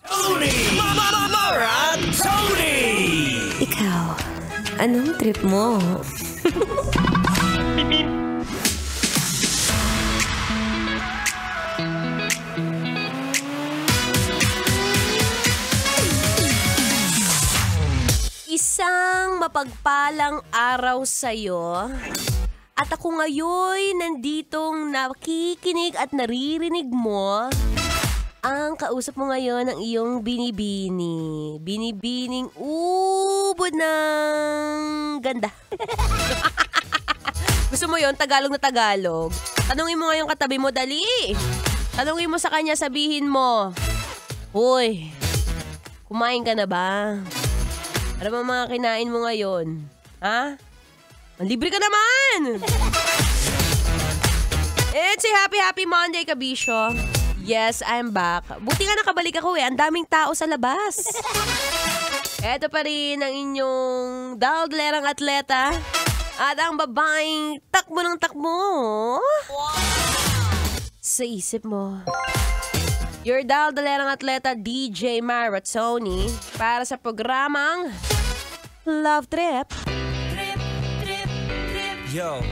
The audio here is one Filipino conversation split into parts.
Tony! Tony! Ikaw, anong trip mo? Isang mapagpalang araw sa'yo. At ako ngayon nanditong nakikinig at naririnig mo ang kausap mo ngayon ng iyong binibini. Binibining ubod ng ganda. Gusto mo yon Tagalog na Tagalog? Tanungin mo ngayon katabi mo, dali. Tanungin mo sa kanya, sabihin mo, "Hoy, kumain ka na ba? Ano ba mga kinain mo ngayon? Ha? Libre ka naman!" It's a happy Monday, kabisyo. Yes, I'm back. Buti nga nakabalik ako Ang daming tao sa labas. Eto pa rin ang inyong daldlerang atleta at ang babaeng takbo ng takbo. Sa isip mo. Your daldlerang atleta, DJ Maratoni, para sa programang Love Trip. Yo,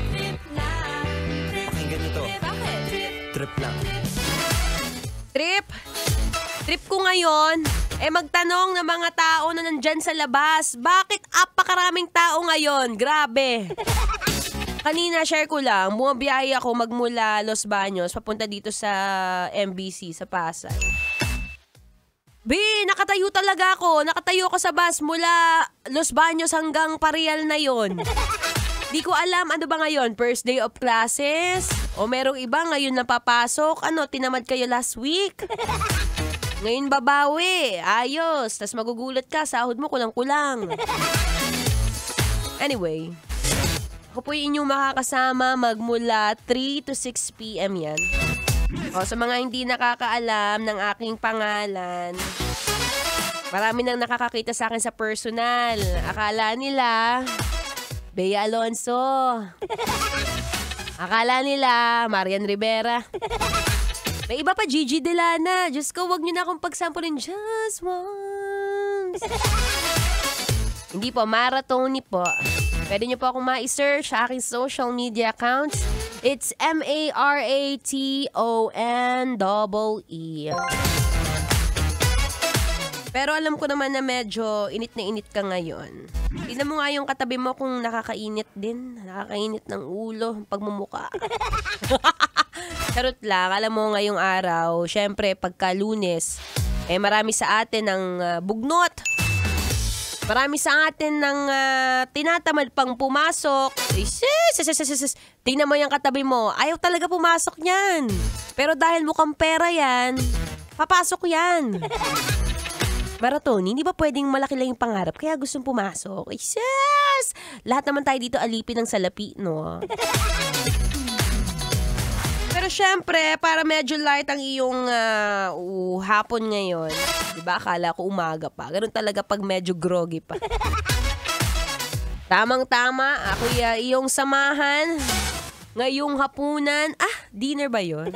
pakinggan nyo to. Trip lang. Trip ko ngayon, magtanong ng mga tao na nandyan sa labas, bakit apakaraming tao ngayon? Grabe. Kanina, share ko lang, bumabiyahe ako magmula Los Baños, papunta dito sa MBC, sa Pasay. Nakatayo talaga ako. Nakatayo ako sa bus mula Los Baños hanggang Parial na yon. Di ko alam ano ba ngayon, first day of classes? O merong iba ngayon napapasok? Tinamad kayo last week? Ngayon babawi, ayos. Tas magugulat ka, sahod mo kulang-kulang. Anyway, ako po yung inyong makakasama magmula 3 to 6 p.m. yan. O sa mga hindi nakakaalam ng aking pangalan, marami nang nakakakita sa akin sa personal. Akala nila Bea Alonso. Akala nila Marian Rivera. May iba pa, Gigi Delana. Diyos ko, wag niyo na akong pagsampulin just once. Hindi po, Maratoni po. Pwede niyo po akong ma-search sa aking social media accounts. It's MARATONEE. Pero alam ko naman na medyo init na init ka ngayon. Tingnan mo nga yung katabi mo kung nakakainit din. Nakakainit ng ulo, pagmumuka. Charot lang, alam mo ngayong araw, syempre pagka Lunes, marami sa atin ng bugnot. Marami sa atin ng tinatamad pang pumasok. Tingnan mo yung katabi mo, ayaw talaga pumasok yan. Pero dahil mukhang pera yan, papasok yan. Maratoni, hindi ba pwedeng malaki lang yung pangarap kaya gustong pumasok? Yes! Lahat naman tayo dito alipin ng salapi, no? Pero syempre, para medyo light ang iyong hapon ngayon. Diba? Akala ko umaga pa. Ganun talaga pag medyo groggy pa. Tamang-tama, ako iyong samahan. Ngayong hapunan. Dinner ba yun?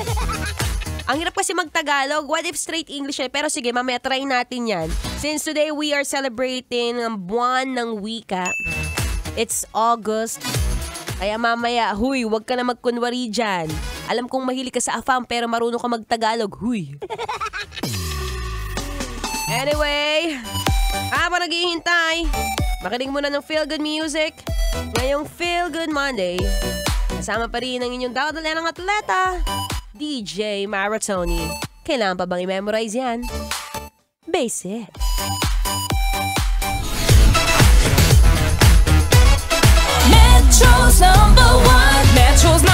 Ang hirap kasi mag-Tagalog. What if straight English? Pero sige, mamaya try natin yan. Since today we are celebrating ang buwan ng wika. It's August. Kaya mamaya, huy, wag ka na magkunwari dyan. Alam kong mahilig ka sa AFAM pero marunong ka mag-Tagalog. Huy. Anyway, habang naghihintay, makinig muna ng Feel Good Music. Ngayong Feel Good Monday. Kasama pa rin ang inyong dadalanang atleta, DJ Maratoni. Kailangan pa bang i-memorize yan? Basic. Metro's #1. Metro's